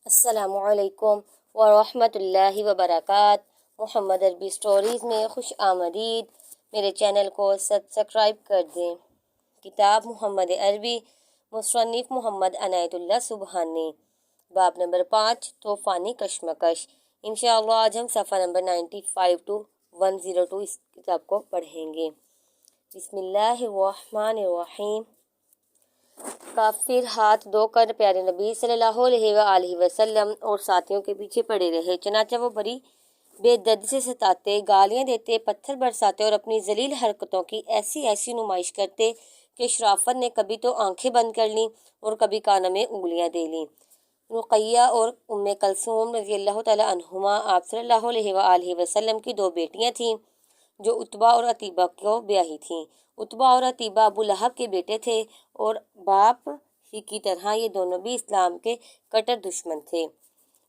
السلام علیکم ورحمۃ اللہ وبرکاتہ۔ محمد عربی سٹوریز میں خوش آمدید۔ میرے چینل کو سبسکرائب کر دیں۔ کتاب محمد عربی، مصنف محمد عنایت اللہ سبحانی، باب نمبر 5، طوفانی کشمکش۔ انشاءاللہ آج ہم صفحہ نمبر 95 to 102 اس کتاب کو پڑھیں گے۔ بسم اللہ الرحمن الرحیم۔ کافر ہاتھ دھو کر پیارے نبی صلی اللہ علیہ وآلہ وسلم اور ساتھیوں کے پیچھے پڑے رہے، چنانچہ وہ بڑی بے دردی سے ستاتے، گالیاں دیتے، پتھر برساتے اور اپنی ذلیل حرکتوں کی ایسی نمائش کرتے کہ شرافت نے کبھی تو آنکھیں بند کر لیں اور کبھی کانوں میں انگلیاں دے لیں۔ رقیہ اور ام کلثوم رضی اللہ تعالی عنہما آپ صلی اللہ علیہ وآلہ وسلم کی دو بیٹیاں تھیں جو عتبہ اور عتیبہ کو بیاہی تھیں۔ عتبہ اور عتیبہ ابو لہب کے بیٹے تھے اور باپ ہی کی طرح یہ دونوں بھی اسلام کے کٹر دشمن تھے۔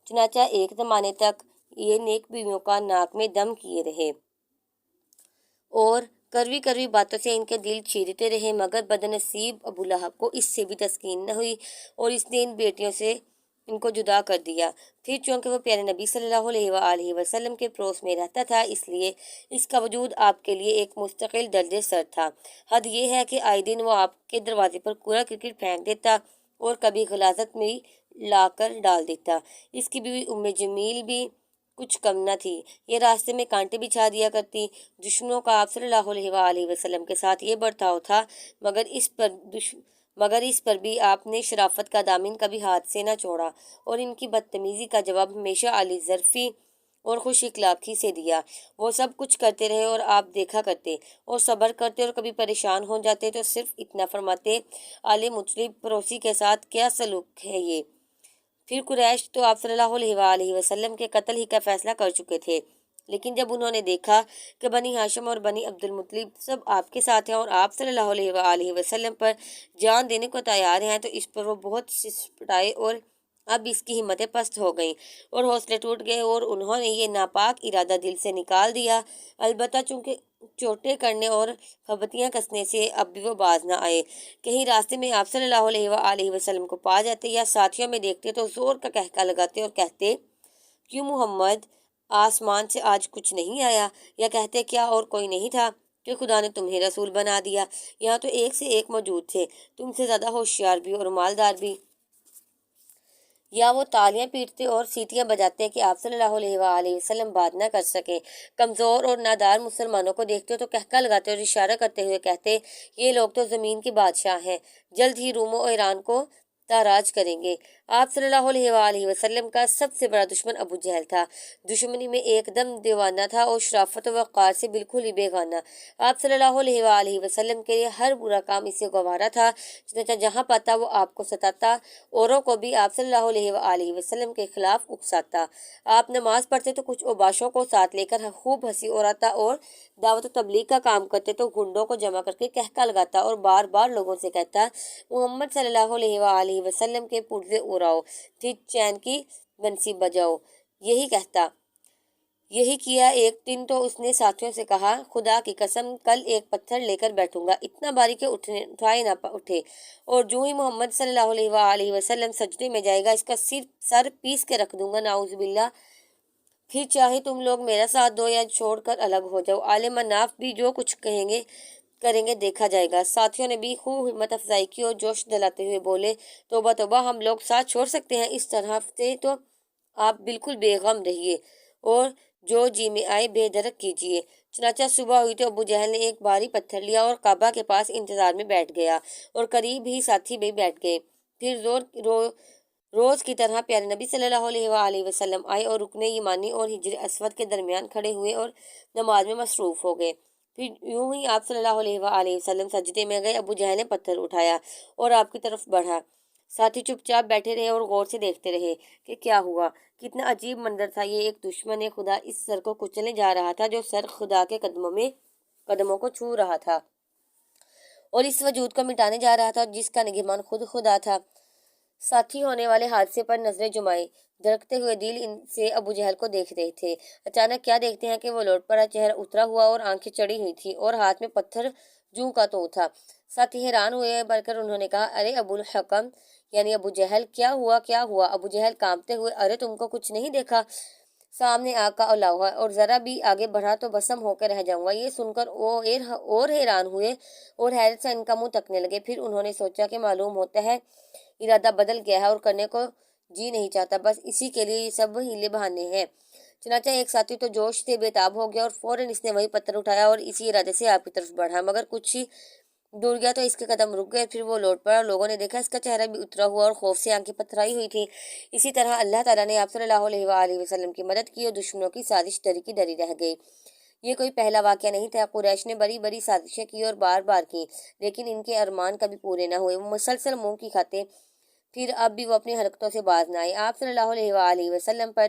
چنانچہ ایک زمانے تک یہ نیک بیویوں کا ناک میں دم کیے رہے اور کڑوی باتوں سے ان کے دل چیرتے رہے، مگر بدنصیب ابو لہب کو اس سے بھی تسکین نہ ہوئی اور اس نے ان بیٹیوں سے ان کو جدا کر دیا۔ پھر چونکہ وہ پیارے نبی صلی اللہ علیہ وآلہ وسلم کے پڑوس میں رہتا تھا، اس لیے اس کا وجود آپ کے لیے ایک مستقل درد سر تھا۔ حد یہ ہے کہ آئے دن وہ آپ کے دروازے پر کوڑا کرکٹ پھینک دیتا اور کبھی غلاظت میں لا کر ڈال دیتا۔ اس کی بیوی ام جمیل بھی کچھ کم نہ تھی، یہ راستے میں کانٹے بچھا دیا کرتی۔ دشمنوں کا آپ صلی اللہ علیہ وآلہ وسلم کے ساتھ یہ برتاؤ تھا، مگر اس پر بھی آپ نے شرافت کا دامن کبھی ہاتھ سے نہ چھوڑا اور ان کی بدتمیزی کا جواب ہمیشہ عالی ظرفی اور خوش اخلاقی سے دیا۔ وہ سب کچھ کرتے رہے اور آپ دیکھا کرتے اور صبر کرتے، اور کبھی پریشان ہو جاتے تو صرف اتنا فرماتے، آل مطلب پڑوسی کے ساتھ کیا سلوک ہے یہ؟ پھر قریش تو آپ صلی اللہ علیہ وآلہ وسلم کے قتل ہی کا فیصلہ کر چکے تھے، لیکن جب انہوں نے دیکھا کہ بنی ہاشم اور بنی عبد المطلب سب آپ کے ساتھ ہیں اور آپ صلی اللہ علیہ وآلہ وسلم پر جان دینے کو تیار ہیں، تو اس پر وہ بہت سسپٹائے اور اب اس کی ہمتیں پست ہو گئیں اور حوصلے ٹوٹ گئے اور انہوں نے یہ ناپاک ارادہ دل سے نکال دیا۔ البتہ چونکہ چوٹیں کرنے اور خبطیاں کسنے سے اب بھی وہ باز نہ آئے۔ کہیں راستے میں آپ صلی اللہ علیہ وآلہ وسلم کو پا جاتے یا ساتھیوں میں دیکھتے تو زور کا کہکا لگاتے اور کہتے، کیوں محمد، آسمان سے آج کچھ نہیں آیا؟ یا کہتے، کیا اور کوئی نہیں تھا کہ خدا نے تمہیں رسول بنا دیا؟ یہاں تو ایک سے ایک موجود تھے، تم سے زیادہ ہوشیار بھی اور مالدار بھی۔ یا وہ تالیاں پیٹتے اور سیٹیاں بجاتے کہ آپ صلی اللہ علیہ وآلہ وسلم بات نہ کر سکیں۔ کمزور اور نادار مسلمانوں کو دیکھتے تو کہکا لگاتے اور اشارہ کرتے ہوئے کہتے، یہ لوگ تو زمین کے بادشاہ ہیں، جلد ہی روم و ایران کو تاراج کریں گے۔ آپ صلی اللہ علیہ وآلہ وسلم کا سب سے بڑا دشمن ابو جہل تھا، دشمنی میں ایک دم دیوانہ تھا اور شرافت و وقار سے بالکل ہی بے گانہ۔ آپ صلی اللہ علیہ وآلہ وسلم کے لیے ہر برا کام اسے گوارا تھا، چنانچہ جہاں پاتا وہ آپ کو ستاتا، اوروں کو بھی آپ صلی اللہ علیہ وآلہ وسلم کے خلاف اکساتا۔ آپ نماز پڑھتے تو کچھ اوباشوں کو ساتھ لے کر خوب ہنسی اڑاتا اور دعوت و تبلیغ کا کام کرتے تو گنڈوں کو جمع کر کے کہکا لگاتا اور بار بار لوگوں سے کہتا، محمد صلی اللہ علیہ وآلہ وسلم کے پرزے اڑاؤ، پھر چین کی بنسی بجاؤ۔ یہی کیا۔ ایک دن تو اس نے ساتھیوں سے کہا، خدا کی قسم کل ایک پتھر لے کر بیٹھوں گا، اتنا بھاری کہ اٹھائے نہ اٹھے، اور جو ہی محمد صلی اللہ علیہ وآلہ وسلم سجدے میں جائے گا اس کا سر پیس کے رکھ دوں گا، نعوذ باللہ۔ پھر چاہے تم لوگ میرا ساتھ دو یا چھوڑ کر الگ ہو جاؤ، آل مناف بھی جو کچھ کریں گے دیکھا جائے گا۔ ساتھیوں نے بھی خوب ہمت افزائی کی اور جوش دلاتے ہوئے بولے، توبہ توبہ، ہم لوگ ساتھ چھوڑ سکتے ہیں؟ اس طرح سے تو آپ بالکل بے غم رہیے اور جو جی میں آئے بے درک کیجیے۔ چنانچہ صبح ہوئی تو ابو جہل نے ایک بھاری پتھر لیا اور کعبہ کے پاس انتظار میں بیٹھ گیا اور قریب ہی ساتھی بھی بیٹھ گئے۔ پھر روز کی طرح پیارے نبی صلی اللہ علیہ وآلہ وسلم آئے اور رکن یمانی اور حجر اسود کے درمیان کھڑے ہوئے اور نماز میں مصروف ہو گئے۔ پھر یوں ہی آپ صلی اللہ علیہ وآلہ وسلم سجدے میں گئے، ابو جہل نے پتھر اٹھایا اور آپ کی طرف بڑھا۔ ساتھی چپ چاپ بیٹھے رہے اور غور سے دیکھتے رہے کہ کیا ہوا۔ کتنا عجیب منظر تھا یہ! ایک دشمن خدا اس سر کو کچلنے جا رہا تھا جو سر خدا کے قدموں کو چھو رہا تھا اور اس وجود کو مٹانے جا رہا تھا جس کا نگہبان خود خدا تھا۔ ساتھی ہونے والے حادثے پر نظریں جمائے دھڑکتے ہوئے دل سے ابو جہل کو دیکھ رہے تھے۔ اچانک کیا دیکھتے ہیں کہ وہ لوٹ پڑا، چہرہ اترا ہوا اور آنکھیں چڑی ہوئی تھی اور ہاتھ میں پتھر جوں کا توں تھا۔ ساتھی حیران ہوئے، بڑھ کر انہوں نے کہا، ارے ابو الحکم، یعنی ابو جہل، کیا ہوا کیا ہوا؟ ابو جہل کانپتے ہوئے، ارے تم کو کچھ نہیں دیکھا؟ سامنے آگ کا اللہ ہے اور ذرا بھی آگے بڑھا تو بسم ہو کے رہ جاؤں گا۔ یہ سن کر وہ اور حیران ہوئے اور حیرت سے ان کا منہ تکنے لگے۔ پھر انہوں نے سوچا کہ معلوم ہوتا ہے ارادہ بدل گیا ہے اور کرنے کو جی نہیں چاہتا، بس اسی کے لیے یہ سب ہیلے بہانے ہیں۔ چنانچہ ایک ساتھی تو جوش سے بے تاب ہو گیا اور فوراً اس نے وہی پتھر اٹھایا اور اسی ارادے سے آپ کی طرف بڑھا، مگر کچھ ہی دور گیا تو اس کے قدم رک گئے۔ پھر وہ لوٹ پڑا، لوگوں نے دیکھا اس کا چہرہ بھی اترا ہوا اور خوف سے آنکھیں پتھرائی ہوئی تھی۔ اسی طرح اللہ تعالیٰ نے آپ صلی اللہ علیہ وآلہ وسلم کی مدد کی اور دشمنوں کی سازش ڈری کی ڈری رہ گئی۔ یہ کوئی پہلا واقعہ نہیں تھا، قریش نے بڑی بڑی سازشیں کی اور بار بار کی، لیکن ان کے ارمان کبھی پورے نہ ہوئے۔ وہ مسلسل منہ کی کھاتے پھر اب بھی وہ اپنی حرکتوں سے باز نہ آئے۔ آپ صلی اللہ علیہ وآلہ وسلم پر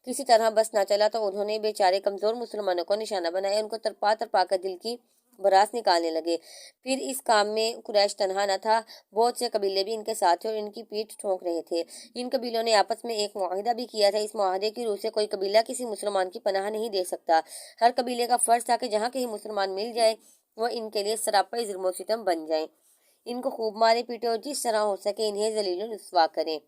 کسی طرح بس نہ چلا تو انہوں نے بیچارے کمزور مسلمانوں کو نشانہ بنایا، ان کو تڑپا تڑپا کر دل کی براس نکالنے لگے۔ پھر اس کام میں قریش تنہا نہ تھا، بہت سے قبیلے بھی ان کے ساتھ تھے اور ان کی پیٹھ ٹھونک رہے تھے۔ ان قبیلوں نے آپس میں ایک معاہدہ بھی کیا تھا، اس معاہدے کی روح سے کوئی قبیلہ کسی مسلمان کی پناہ نہیں دے سکتا۔ ہر قبیلے کا فرض تھا کہ جہاں کہیں مسلمان مل جائے وہ ان کے لیے سراپا ظلم و ستم بن جائیں، ان کو خوب مارے پیٹے اور جس طرح ہو سکے انہیں ذلیل و رسوا کریں۔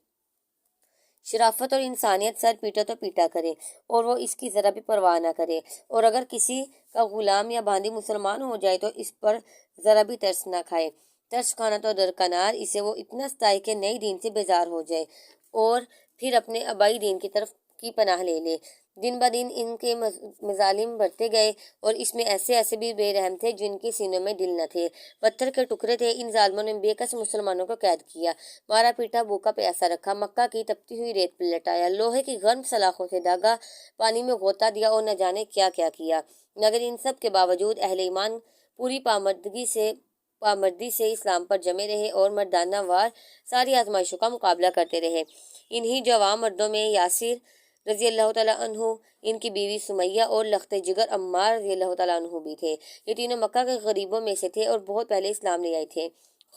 شرافت اور انسانیت سر پیٹے تو پیٹا کرے اور وہ اس کی ذرا بھی پرواہ نہ کرے، اور اگر کسی کا غلام یا باندی مسلمان ہو جائے تو اس پر ذرا بھی ترس نہ کھائے۔ ترس کھانا تو درکنار، اسے وہ اتنا ستائے کہ نئی دین سے بیزار ہو جائے اور پھر اپنے آبائی دین کی طرف کی پناہ لے لے۔ دن بدن ان کے مظالم بڑھتے گئے اور اس میں ایسے ایسے بھی بے رحم تھے جن کے سینوں میں دل نہ تھے، پتھر کے ٹکڑے تھے۔ ان ظالموں نے بے کس مسلمانوں کو قید کیا، مارا پیٹا، بھوکا پیاسا رکھا، مکہ کی تپتی ہوئی ریت پر لٹایا، لوہے کی گرم سلاخوں سے داغا، پانی میں غوطہ دیا اور نہ جانے کیا کیا کیا، مگر ان سب کے باوجود اہل ایمان پوری پامردی سے اسلام پر جمے رہے اور مردانہ وار ساری آزمائشوں کا مقابلہ کرتے رہے۔ انہی جوان مردوں میں یاسر رضی اللہ تعالیٰ عنہ، ان کی بیوی سمیہ اور لخت جگر عمار رضی اللہ تعالیٰ عنہ بھی تھے۔ یہ تینوں مکہ کے غریبوں میں سے تھے اور بہت پہلے اسلام لے آئے تھے۔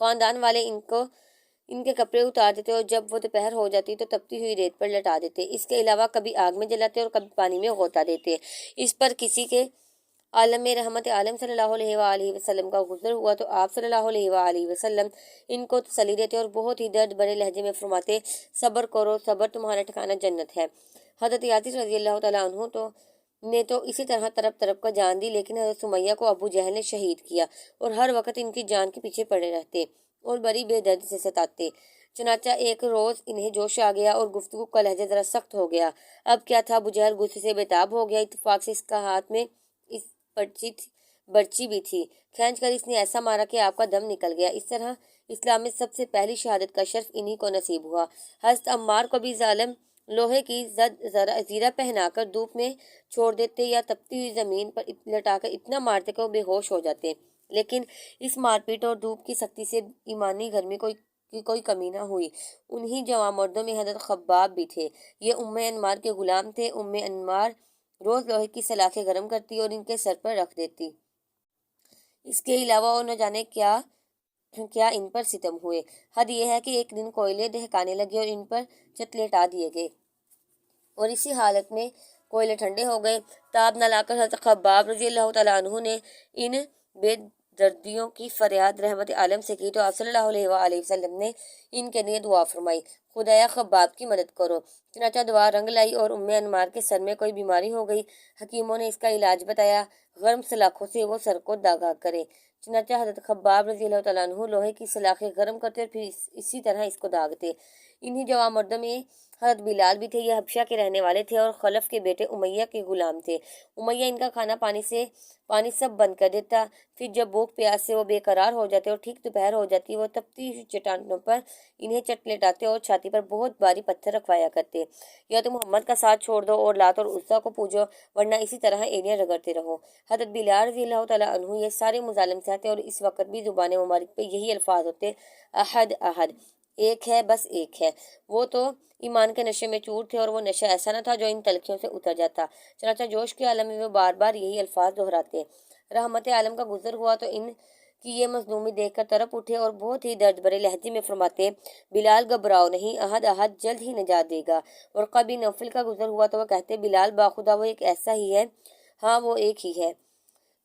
خاندان والے ان کے کپڑے اتار دیتے اور جب وہ دوپہر ہو جاتی تو تپتی ہوئی ریت پر لٹا دیتے، اس کے علاوہ کبھی آگ میں جلاتے اور کبھی پانی میں غوطہ دیتے۔ اس پر کسی کے عالم رحمت عالم صلی اللہ علیہ وآلہ وسلم کا غسل ہوا تو آپ صلی اللہ علیہ وآلہ وسلم ان کو تسلی دیتے اور بہت ہی درد بھرے لہجے میں فرماتے، صبر کرو، صبر تمہارا ٹھکانہ جنت ہے۔ حضرت یاسر رضی اللہ تعالیٰ عنہ نے تو اسی طرح تڑپ تڑپ کر جان دی، لیکن حضرت سمیہ کو ابو جہل نے شہید کیا اور ہر وقت ان کی جان کے پیچھے پڑے رہتے اور بڑی بے دردی سے ستاتے۔ چنانچہ ایک روز انہیں جوش آ گیا اور گفتگو کا لہجہ ذرا سخت ہو گیا۔ اب کیا تھا، ابو جہل غصے سے بے-تاب ہو گیا۔ اتفاق سے اس کا ہاتھ میں اس برچی بھی تھی، کھینچ کر اس نے ایسا مارا کہ آپ کا دم نکل گیا۔ اس طرح اسلام میں سب سے پہلی شہادت کا شرف انہی کو نصیب ہوا۔ حضرت عمار کو بھی ظالم لوہے کی زیرہ پہنا کر دھوپ میں چھوڑ دیتے یا تپتی ہوئی زمین پر لٹا کر اتنا مارتے کہ وہ بے ہوش ہو جاتے، لیکن اس مار پیٹ اور دھوپ کی سختی سے ایمانی گرمی کی کوئی کمی نہ ہوئی۔ انہی جوان مردوں میں حضرت خباب بھی تھے، یہ انمار کے غلام تھے۔ انمار روز لوہے کی سلاخیں گرم کرتی اور ان کے سر پر رکھ دیتی، اس کے علاوہ اور نہ جانے کیا ان پر ستم ہوئے۔ حد یہ ہے کہ ایک دن کوئلے دہکانے لگے اور ان پر چتلیٹا دیے گئے اور اسی حالت میں کوئلے ٹھنڈے ہو گئے۔ تاب نہ لا کر حضرت خباب رضی اللہ تعالیٰ عنہ نے ان بے دردیوں کی فریاد رحمت عالم سے کی تو آپ صلی اللہ علیہ وآلہ وسلم نے ان کے لیے دعا فرمائی، خدایا خباب کی مدد کرو۔ چنانچہ دعا رنگ لائی اور انمار کے سر میں کوئی بیماری ہو گئی۔ حکیموں نے اس کا علاج بتایا، گرم سلاخوں سے وہ سر کو داغا کرے۔ چنانچہ حضرت خباب رضی اللہ تعالیٰ عنہ لوہے کی سلاخیں گرم کرتے اور پھر اسی طرح اس کو داغتے۔ انہی جوان مردوں میں حضرت بلال بھی تھے، یہ حبشہ کے رہنے والے تھے اور خلف کے بیٹے امیہ کے غلام تھے۔ امیہ ان کا کھانا پانی سب بند کر دیتا، پھر جب بھوک پیاس سے وہ بے قرار ہو جاتے اور ٹھیک دوپہر ہو جاتی وہ تپتی ہوئی چٹانوں پر انہیں چٹ لٹاتے اور چھاتی پر بہت بھاری پتھر رکھوایا کرتے، یا تو محمد کا ساتھ چھوڑ دو اور لات اور عزیٰ کو پوجو ورنہ اسی طرح اینیاں رگڑتے رہو۔ حضرت بلال رضی اللہ تعالیٰ عنہ یہ سارے مظالم سہتے اور اس وقت بھی زبان مبارک پہ یہی الفاظ ہوتے، احد احد، ایک ہے بس ایک ہے۔ وہ تو ایمان کے نشے میں چور تھے اور وہ نشہ ایسا نہ تھا جو ان تلخیوں سے اتر جاتا، چنانچہ جوش کے عالم میں وہ بار بار یہی الفاظ دہراتے۔ رحمت عالم کا گزر ہوا تو ان کی یہ مظلومی دیکھ کر تڑپ اٹھے اور بہت ہی درد بھرے لہجے میں فرماتے، بلال گھبراؤ نہیں، احد احد جلد ہی نجات دے گا۔ ورقہ بن نوفل کا گزر ہوا تو وہ کہتے، بلال باخدا وہ ایک ایسا ہی ہے، ہاں وہ ایک ہی ہے،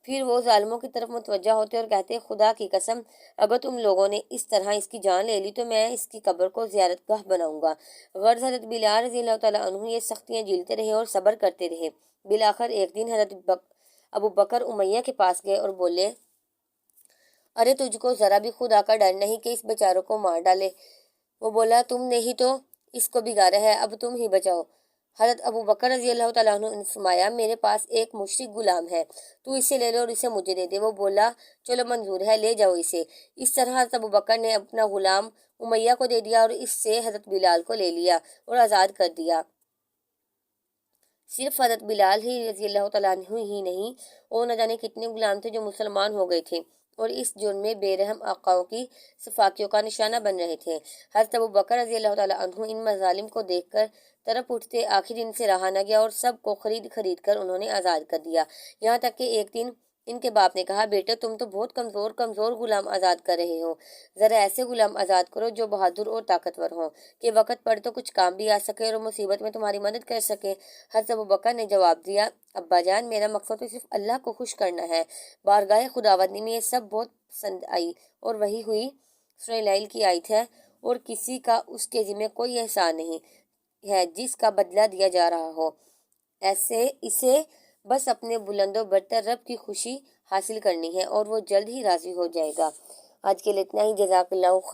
پھر وہ ظالموں کی طرف متوجہ ہوتے اور کہتے خدا کی قسم اگر تم لوگوں نے اس طرح اس کی جان لے لی تو میں اس کی قبر کو زیارت گاہ بناؤں گا۔ غرض حضرت بلال رضی اللہ تعالیٰ عنہ یہ سختیاں جھیلتے رہے اور صبر کرتے رہے۔ بالآخر ایک دن حضرت ابو بکر امیہ کے پاس گئے اور بولے ارے تجھ کو ذرا بھی خدا کا ڈر نہیں کہ اس بیچاروں کو مار ڈالے؟ وہ بولا تم نے ہی تو اس کو بگاڑا ہے، اب تم ہی بچاؤ۔ حضرت ابو بکر رضی اللہ تعالیٰ عنہ نے فرمایا میرے پاس ایک مشرک غلام ہے، تو اسے لے لو اور اسے مجھے دے دے۔ وہ بولا چلو منظور ہے، لے جاؤ اسے۔ اس طرح حضرت ابو بکر نے اپنا غلام امیہ کو دے دیا اور اس سے حضرت بلال کو لے لیا اور آزاد کر دیا۔ صرف حضرت بلال ہی رضی اللہ تعالیٰ عنہ ہی نہیں، اور نہ جانے کتنے غلام تھے جو مسلمان ہو گئے تھے اور اس جرم میں بے رحم آقاؤں کی صفاقیوں کا نشانہ بن رہے تھے۔ حضرت ابو بکر رضی اللہ تعالیٰ عنہ ان مظالم کو دیکھ کر تڑپ اٹھتے، آخر ان سے رہا نہ گیا اور سب کو خرید کر انہوں نے آزاد کر دیا۔ یہاں تک کہ ایک دن ان کے باپ نے کہا بیٹے تم تو بہت کمزور غلام آزاد کر رہے ہو، ذرا ایسے غلام آزاد کرو جو بہادر اور طاقتور ہوں کہ وقت پڑے تو کچھ کام بھی آ سکے اور مصیبت میں تمہاری مدد کر سکے۔ حضرت ابو بکر نے جواب دیا ابا جان میرا مقصد تو صرف اللہ کو خوش کرنا ہے۔ بارگاہ خداوندی میں یہ سب بہت پسند آئی اور وہی ہوئی سورہ لیل کی آیت ہے اور کسی کا اس کے ذمہ کوئی احسان نہیں ہے جس کا بدلہ دیا جا رہا ہو، اسے بس اپنے بلند و برتر رب کی خوشی حاصل کرنی ہے اور وہ جلد ہی راضی ہو جائے گا۔ آج کے لیے اتنا ہی، جزاک اللہ خیر۔